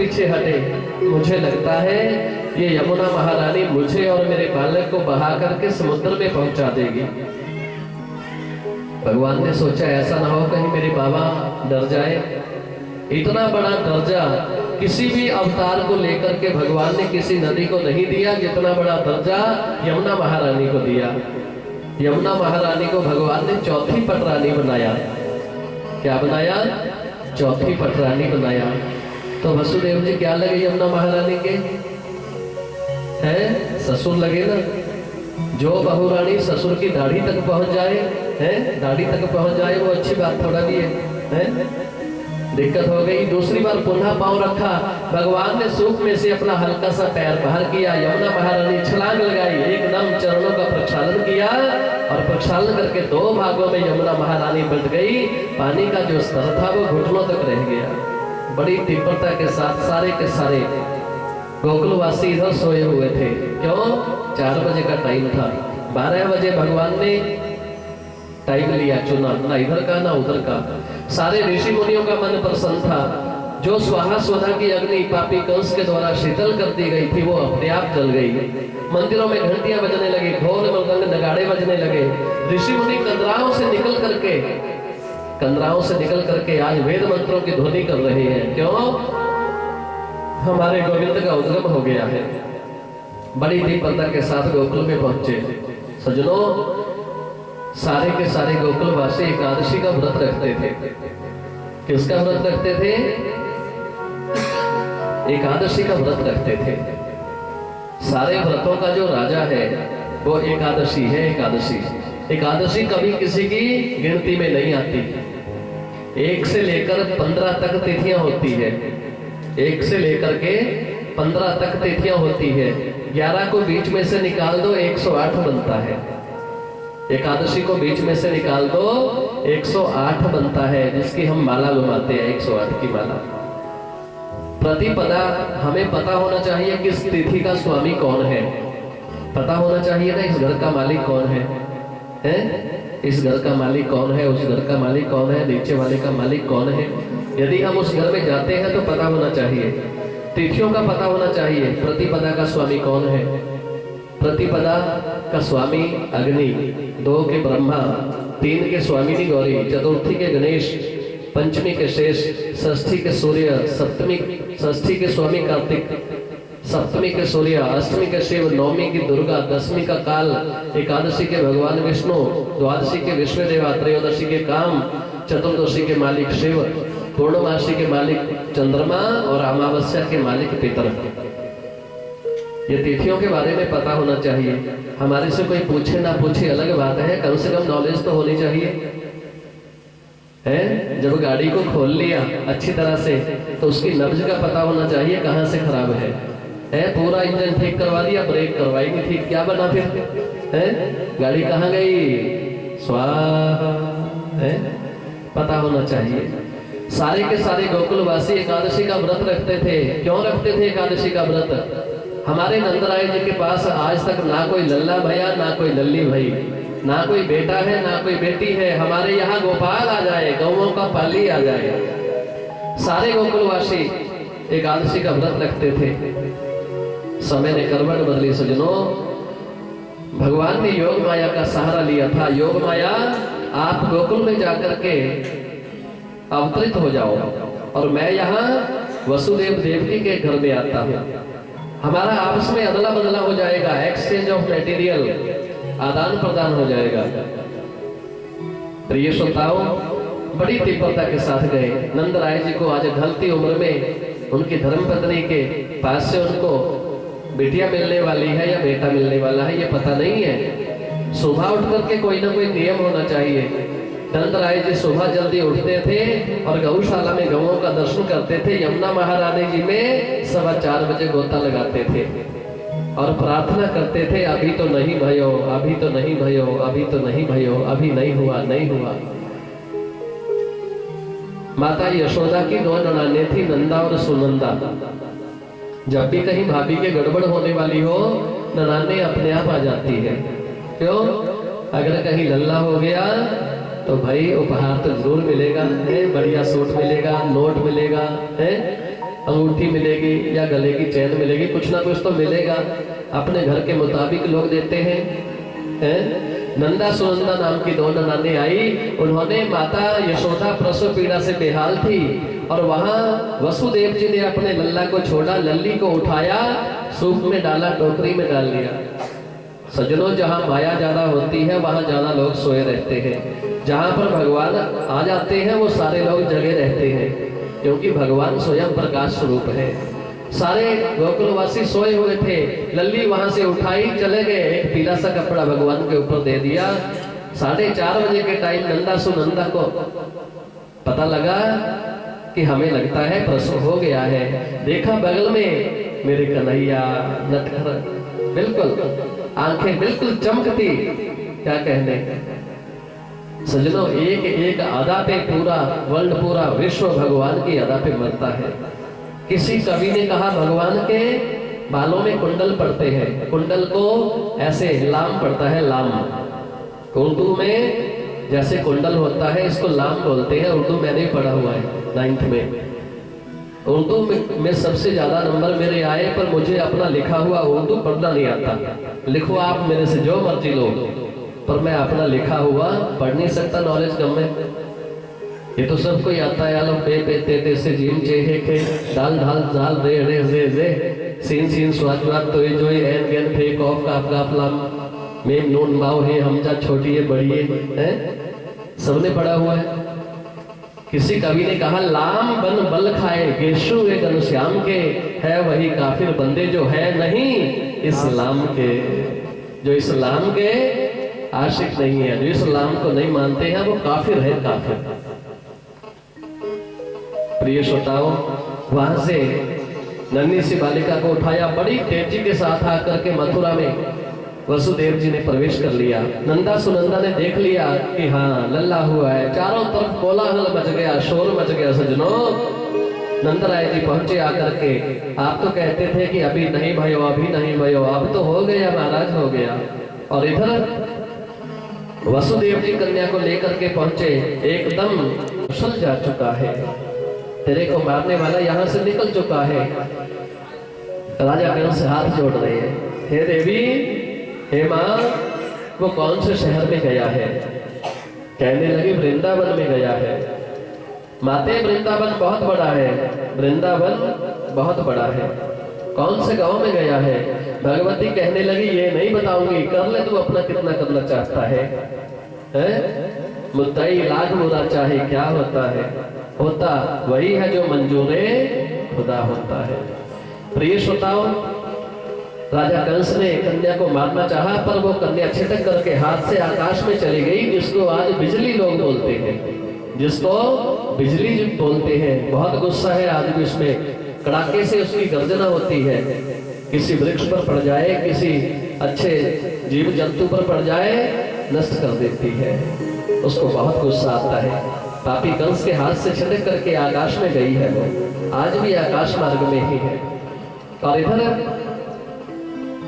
पीछे हटे। मुझे लगता है ये यमुना महारानी मुझे और मेरे बालक को बहा करके समुद्र में पहुंचा देगी। भगवान ने सोचा ऐसा ना हो कहीं मेरे बाबा डर जाए। इतना बड़ा दर्जा किसी भी अवतार को लेकर के भगवान ने किसी नदी को नहीं दिया जितना बड़ा दर्जा यमुना महारानी को दिया। यमुना महारानी को भगवान ने चौथी पटरानी बनाया। क्या बनाया? चौथी पटरानी बनाया। तो वसुदेव जी क्या लगे यमुना महारानी के? हैं? ससुर लगे ना। जो बहुरानी ससुर की दाढ़ी तक पहुंच जाए, हैं? दाढ़ी तक पहुंच जाए वो अच्छी बात थोड़ा भी है? दिक्कत हो गई। दूसरी बार पुनः पांव रखा। भगवान ने सूप में से अपना हल्का सा पैर बाहर किया। यमुना महारानी छलांग लगाई, एकदम चरणों का प्रक्षालन किया और प्रक्षालन करके दो भागों में यमुना महारानी बंट गई। पानी का जो स्तर था वो घुटनों तक रह गया। बड़ी तीव्रता के साथ सारे के सारे गोकुलवासी इधर सोए हुए थे। क्यों? 4 बजे का टाइम था। 12 बजे भगवान ने टाइम लिया, चुना, ना इधर का ना उधर का। सारे ऋषि मुनियों का मन प्रसन्न था। जो स्वाहा स्वधा की अग्नि पापी कंस के द्वारा शीतल कर दी गई थी वो अपने आप जल गई। मंदिरों में घंटियां बजने लगी, ढोल मृदंग नगाड़े बजने लगे। ऋषि मुनि कंदराओं से निकल करके आज वेद मंत्रों की ध्वनि कर रहे हैं। क्यों? हमारे गोविंद का उद्गम हो गया है। बड़ी तीव्रता के साथ गोकुल में पहुंचे। सज्जनों, सारे के सारे गोकुलवासी एकादशी का व्रत रखते थे। किसका व्रत रखते थे? एकादशी का व्रत रखते थे। सारे व्रतों का जो राजा है वो एकादशी है। एकादशी कभी किसी की गिनती में नहीं आती। 1 से लेकर 15 तक तिथियां होती है। 1 से लेकर के 15 तक तिथियां होती है। 11 को बीच में से निकाल दो 108 बनता है। एकादशी को बीच में से निकाल दो 108 बनता है, जिसकी हम माला घुमाते हैं 108 की माला। प्रतिपदा हमें पता होना चाहिए कि इस तिथि का स्वामी कौन है। पता होना चाहिए ना, इस घर का मालिक कौन है? इस घर का मालिक कौन है, उस घर का मालिक कौन है, नीचे वाले का मालिक कौन है। यदि हम उस घर में जाते हैं तो पता होना चाहिए, तिथियों का पता होना चाहिए। प्रतिपदा का स्वामी कौन है? प्रतिपदा का स्वामी अग्नि, 2 के ब्रह्मा, 3 के स्वामिनी गौरी, चतुर्थी के गणेश, पंचमी के शेष, षष्ठी के सूर्य, षष्ठी के स्वामी कार्तिक, सप्तमी के सूर्य, अष्टमी के शिव, नवमी की दुर्गा, 10वीं का काल, एकादशी के भगवान विष्णु, द्वादशी के विश्वदेवा, त्रयोदशी के काम, चतुर्दशी के मालिक शिव, पूर्णमासी के मालिक चंद्रमा और अमावस्या के मालिक पितर। ये तिथियों के बारे में पता होना चाहिए। हमारे से कोई पूछे ना पूछे अलग बात है, कम से कम नॉलेज तो होनी चाहिए। है जब गाड़ी को खोल लिया अच्छी तरह से तो उसकी नब्ज का पता होना चाहिए, कहाँ से खराब है। पूरा इंजन ठीक करवा दिया, ब्रेक करवाई नहीं ठीक, क्या बना फिर? गाड़ी कहाँ गई? स्वाहा। पता होना चाहिए। सारे के सारे गोकुलवासी एकादशी का व्रत रखते थे। क्यों रखते थे एकादशी का व्रत? हमारे नंदराय जी के पास आज तक ना कोई लल्ला भैया, ना कोई लल्ली भाई, ना कोई बेटा है ना कोई बेटी है। हमारे यहाँ गोपाल आ जाए, गौओं का पाली आ जाए। सारे गोकुलवासी एकादशी का व्रत रखते थे। समय ने करवट बदली सजनों। भगवान ने योग माया का सहारा लिया था। योग माया, आप गोकुल में जाकर के अवतरित हो जाओ और मैं यहाँ वसुदेव देवकी के घर में आता हूँ। हमारा आपस में अदला बदला हो जाएगा, एक्सचेंज ऑफ मटेरियल, आदान प्रदान हो जाएगा। प्रिय श्रोताओं, बड़ी तीव्रता के साथ गए। नंदराय जी को आज ढलती उम्र में उनकी धर्मपत्नी के पास से उनको बेटियां मिलने वाली है या बेटा मिलने वाला है ये पता नहीं है। सुबह उठ करके कोई ना कोई नियम होना चाहिए। नंदराय जी सुबह जल्दी उठते थे और गौशाला में गौओं का दर्शन करते थे। यमुना महारानी जी में 4:15 बजे गोता लगाते थे और प्रार्थना करते थे, अभी तो नहीं भयो, अभी तो नहीं भयो, अभी तो नहीं भयो, अभी नहीं हुआ, नहीं हुआ। माता यशोदा की 2 ननाने थी, नंदा और सुनंदा। जब भी कहीं भाभी के गड़बड़ होने वाली हो, ननाने अपने आप आ जाती है। क्यों? अगर कहीं लल्ला हो गया तो भाई उपहार तो जरूर मिलेगा, है बढ़िया सूट मिलेगा, नोट मिलेगा, है अंगूठी मिलेगी या गले की चैन मिलेगी, कुछ ना कुछ तो मिलेगा, अपने घर के मुताबिक लोग देते हैं। नंदा सुनंदा नाम की दो ननाने आई, उन्होंने माता यशोदा प्रसव पीड़ा से बेहाल थी और वहां वसुदेव जी ने अपने लल्ला को छोड़ा, लल्ली को उठाया, सूप में डाला, टोकरी में डाल लिया। सज्जनों, जहां माया ज्यादा होती है वहां ज्यादा लोग सोए रहते हैं, जहां पर भगवान आ जाते हैं वो सारे लोग जगे रहते हैं, क्योंकि भगवान स्वयं प्रकाश स्वरूप है। सारे गोकुलवासी सोए हुए थे, लल्ली वहां से उठाई, चले गए, एक पीला सा कपड़ा भगवान के ऊपर दे दिया। 4:30 बजे के टाइम नंदा सुनंदा को पता लगा कि हमें लगता है प्रसव हो गया है। देखा बगल में मेरे कन्हैया नटखर, बिल्कुल आंखें बिल्कुल चमकती, क्या कहने। सजनों, एक एक अदा पे पूरा वर्ल्ड, पूरा विश्व भगवान की अदा पे मरता है। किसी कवि ने कहा भगवान के बालों में कुंडल पड़ते हैं, कुंडल को ऐसे लाम पड़ता है, लाम। उर्दू में जैसे कुंडल होता है इसको लाम बोलते हैं, उर्दू मैंने भी पढ़ा हुआ है 9th में। उर्दू में सबसे ज्यादा नंबर मेरे आए, पर मुझे अपना लिखा हुआ उर्दू पढ़ना नहीं आता। लिखो आप मेरे से जो मर्जी लो, पर मैं अपना लिखा हुआ पढ़ नहीं सकता, नॉलेज कम है। ये तो सबको आता है, आलम पे पे ते ते से जीम जे हे के दाल ढाल जाल रे रे जे जे सीन सीन स्वाद स्वाद तो जो एन गेन फे कॉफ काफ काफ लाम मेम नून माओ है हमजा छोटी है बड़ी है, सबने पढ़ा हुआ है। किसी कवि ने कहा लाम बन बल खाए गेशु एक घनश्याम के, है वही काफिर बंदे जो है नहीं इस्लाम के। जो इस्लाम के आशिक नहीं है, जो इस्लाम को नहीं मानते हैं वो काफिर है, काफिर। प्रिय श्रोताओं, वहां से नन्ही सी बालिका को उठाया, बड़ी तेजी के साथ आकर के मथुरा में वसुदेव जी ने प्रवेश कर लिया। नंदा सुनंदा ने देख लिया कि हाँ लल्ला हुआ है, चारों तरफ कोलाहल मच गया, शोर मच गया। सजनों, नंदराय जी पहुंचे आकर के, आप तो कहते थे कि अभी नहीं भयो, अभी नहीं भयो, अब तो हो गया महाराज, हो गया। और इधर वसुदेव जी कन्या को लेकर के पहुंचे, एकदम कुशल जा चुका है, तेरे को मारने वाला यहाँ से निकल चुका है। राजा कंस से हाथ जोड़ रहे हैं, हे देवी, हे माँ, वो कौन से शहर में गया है? कहने लगी वृंदावन में गया है। माते, वृंदावन बहुत बड़ा है, वृंदावन बहुत बड़ा है। कौन से गांव में गया है? भगवती कहने लगी ये नहीं बताऊंगी, कर ले तू अपना कितना करना चाहता है, मुद्दाई लाख बुरा चाहे क्या होता है, होता वही है जो मंजूरे खुदा होता है। प्रिय श्रोताओं, राजा कंस ने कन्या को मारना चाहा, पर वो कन्या छिटक करके हाथ से आकाश में चली गई, जिसको आज बिजली लोग बोलते हैं, जिसको बिजली बोलते हैं। बहुत गुस्सा है आज भी उसमें, कड़ाके से उसकी गर्जना होती है। किसी वृक्ष पर पड़ जाए, किसी अच्छे जीव जंतु पर पड़ जाए, नष्ट कर देती है, उसको बहुत गुस्सा आता है। पापी कंस के हाथ से छिटक करके आकाश में गई है, वो आज भी आकाश मार्ग में ही है। और इधर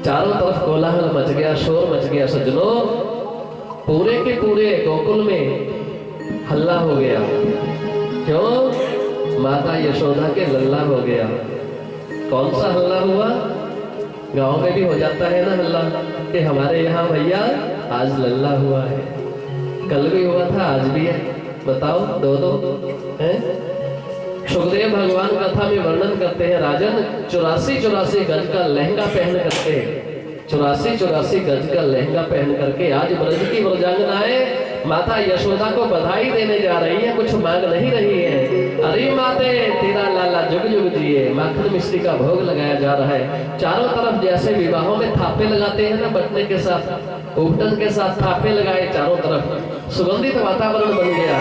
चारों तरफ कोलाहल मच गया, शोर मच गया। सज्जनों, पूरे के पूरे गोकुल में हल्ला हो गया। क्यों? माता यशोदा के लल्ला हो गया। कौन सा हल्ला हुआ? गांव में भी हो जाता है ना हल्ला, कि हमारे यहाँ भैया आज लल्ला हुआ है, कल भी हुआ था, आज भी है। बताओ, दो हैं। सुखदेव भगवान कथा में वर्णन करते हैं, राजन 84 गज का लहंगा पहन करके, 84 गज का लहंगा पहन करके आज ब्रज की ब्रजांगनाएं माता यशोदा को बधाई देने जा रही है, कुछ मांग नहीं रही है। अरे माते, तेरा लाला जुग जुग जिए, माखन मिश्री का भोग लगाया जा रहा है। चारों तरफ जैसे विवाहों में थापे लगाते हैं ना, बटने के साथ, उपटन के साथ थापे लगाए, चारों तरफ सुगंधित वातावरण बन गया।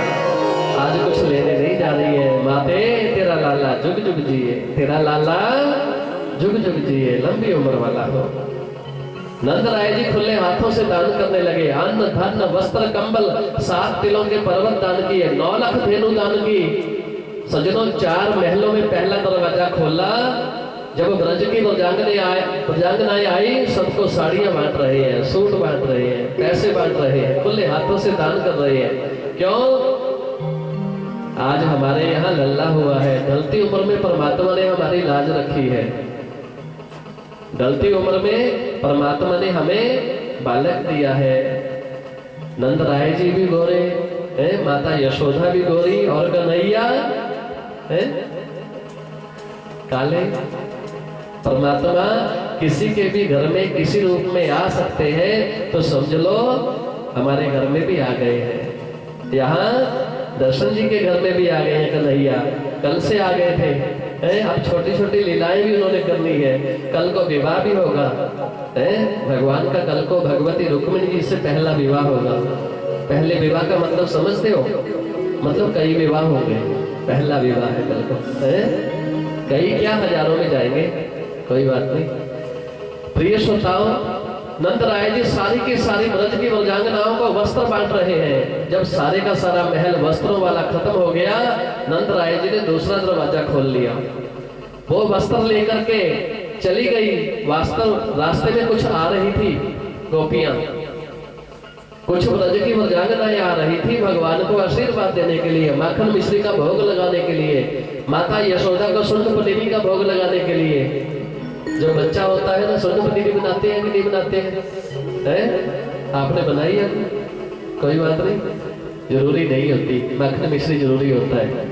आज कुछ लेने नहीं जा रही है। माते, तेरा लाला जुग जुग जिए, तेरा लाला जुग जुग जिए, लंबी उम्र वाला हो। नंदराय जी खुले हाथों से दान करने लगे, अन्न धन वस्त्र कंबल 7 तिलों के पर्वत दान किए, 9 लाख धेनु दान की। सज्जनों, 4 महलों में पहला दरवाजा खोला, जब ब्रज की ब्रजांगनाएं आई, सबको साड़ियां बांट रहे हैं, सूट बांट रहे हैं, पैसे बांट रहे हैं, खुले हाथों से दान कर रहे हैं। क्यों? आज हमारे यहाँ लल्ला हुआ है। ढलती उम्र में परमात्मा ने हमारी लाज रखी है। ढलती उम्र में परमात्मा ने हमें बालक दिया है। नंद राय जी भी गोरे है, माता यशोदा भी गोरी, और कन्हैया है काले। परमात्मा किसी के भी घर में किसी रूप में आ सकते हैं तो समझ लो हमारे घर में भी आ गए हैं। यहाँ दर्शन जी के घर में भी आ गए हैं कन्हैया, कल से आ गए थे। अब छोटी छोटी लीलाएं भी उन्होंने करनी है। कल को विवाह भी होगा भगवान का। कल को भगवती रुक्मिणी जी से पहला विवाह होगा। पहले विवाह का मतलब समझते हो? मतलब कई विवाह होंगे। पहला विवाह है कल को। कई क्या हजारों में जाएंगे, कोई बात नहीं। प्रिय श्रोताओं, नंद राय जी सारी की सारी ब्रज की व्रजांगनाओं को वस्त्र बांट रहे हैं। जब सारे का सारा महल वस्त्रों वाला खत्म हो गया, नंद राय जी ने दूसरा दरवाजा खोल लिया। वो वस्त्र लेकर के चली गई। वास्तव रास्ते में कुछ आ रही थी गोपियां, कुछ ब्रज की व्रजांगनाएं आ रही थी भगवान को आशीर्वाद देने के लिए, माखन मिश्री का भोग लगाने के लिए, माता यशोदा को शुद्ध पनीरी का भोग लगाने के लिए। जो बच्चा होता है ना, शुद्ध पनीरी बनाते हैं कि नहीं बनाते हैं? आपने बनाई है? कोई बात नहीं, जरूरी नहीं होती, माखन मिश्री जरूरी होता है।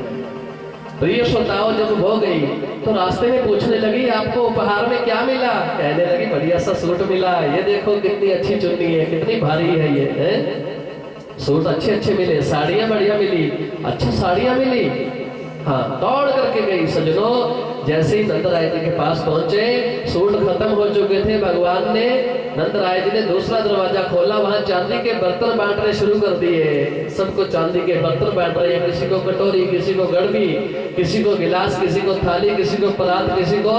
प्रिय श्रोताओं, जब हो गई तो रास्ते में पूछने लगी आपको उपहार में क्या मिला? कहने लगी बढ़िया सा सूट मिला, ये देखो कितनी अच्छी चुन्नी है, कितनी भारी है ये है? सूट अच्छे अच्छे मिले, साड़ियां बढ़िया मिली, अच्छा साड़ियां मिली। हाँ, दौड़ करके गई। सजनों, जैसे ही नंद राय जी के पास पहुंचे, सूट खत्म हो चुके थे। भगवान ने, नंद राय जी ने दूसरा दरवाजा खोला, वहां चांदी के बर्तन बांटने शुरू कर दिए। सबको चांदी के बर्तन बांट रहे हैं। किसी को कटोरी, किसी को गड़बी, किसी को गिलास, किसी को थाली, किसी को परात, किसी को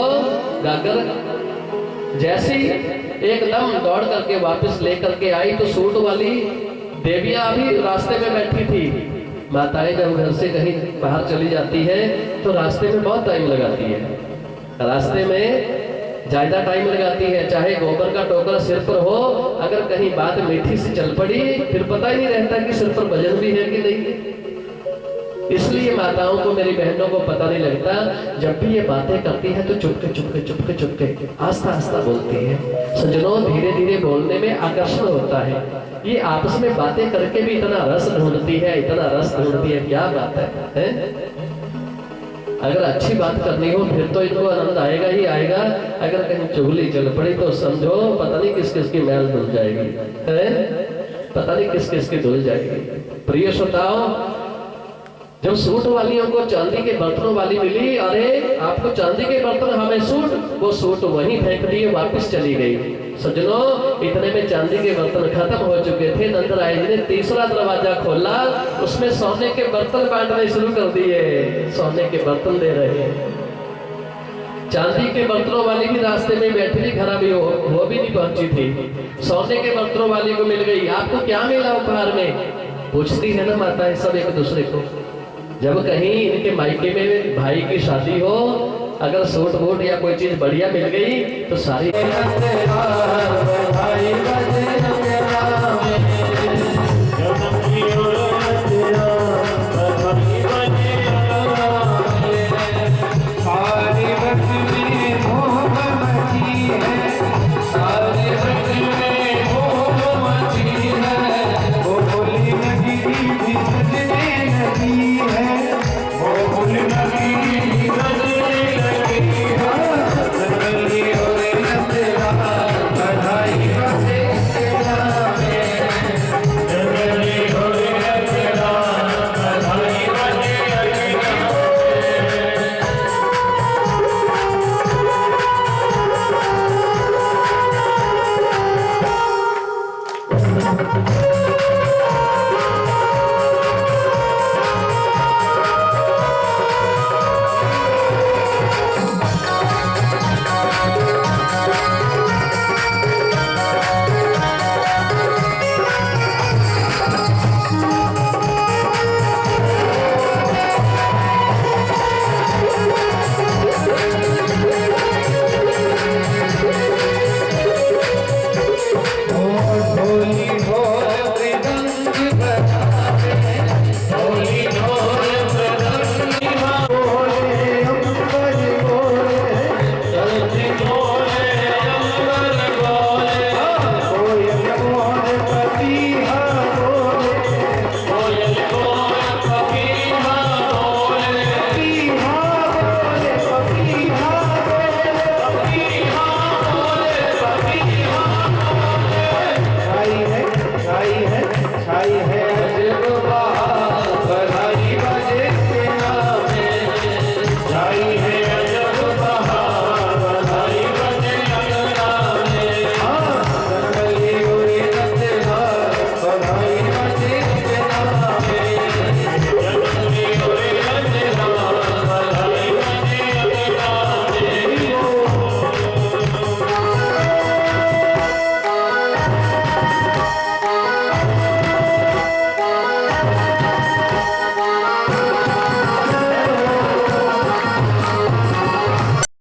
गागर। जैसे ही एकदम दौड़ करके वापस लेकर के आई तो सूट वाली देवियां अभी रास्ते में बैठी थी। माताएं जब घर से कहीं बाहर चली जाती है तो रास्ते में बहुत टाइम लगाती है। रास्ते में ज्यादा टाइम लगाती है, चाहे गोबर का टोकरा सिर पर हो, अगर कहीं बात मीठी से चल पड़ी फिर पता ही नहीं रहता कि सिर पर वजन भी है कि नहीं। इसलिए माताओं को, मेरी बहनों को पता नहीं लगता। जब भी ये बातें करती है तो चुपके चुपके चुपके चुपके आस्ता आस्ता बोलती है। सज्जनों, धीरे धीरे बोलने में आकर्षण होता है। ये आपस में बातें करके भी इतना रस ढूंढती है, इतना रस ढूंढती है, क्या बात है? अगर अच्छी बात करनी हो फिर तो इनको आनंद आएगा ही आएगा। अगर कहीं चुगली चल पड़ी तो समझो पता नहीं किस किस की मैल धुल जाएगी, पता नहीं किस किस की धुल जाएगी। प्रिय श्रोताओं, जब सूट वालियों को चांदी के बर्तनों वाली मिली, अरे आपको चांदी के बर्तन, हमें सूट, वो सूट वहीं फेंक दिए, वापस चली गई। सज्जनों, इतने में चांदी के बर्तन खत्म हो चुके थे। नंद राय जी ने तीसरा दरवाजा खोला, उसमें सोने के बर्तन बांटने शुरू कर दिए। सोने के बर्तन दे रहे हैं। चांदी के बर्तनों वाली भी रास्ते में बैठी थी, घर अभी वो भी नहीं पहुंची थी। सोने के बर्तनों वाली को मिल गई। आपको क्या मिला उपहार में? पूछती है ना माताएं सब एक दूसरे को। जब कहीं इनके मायके में भाई की शादी हो, अगर सूट बूट या कोई चीज बढ़िया मिल गई तो सारी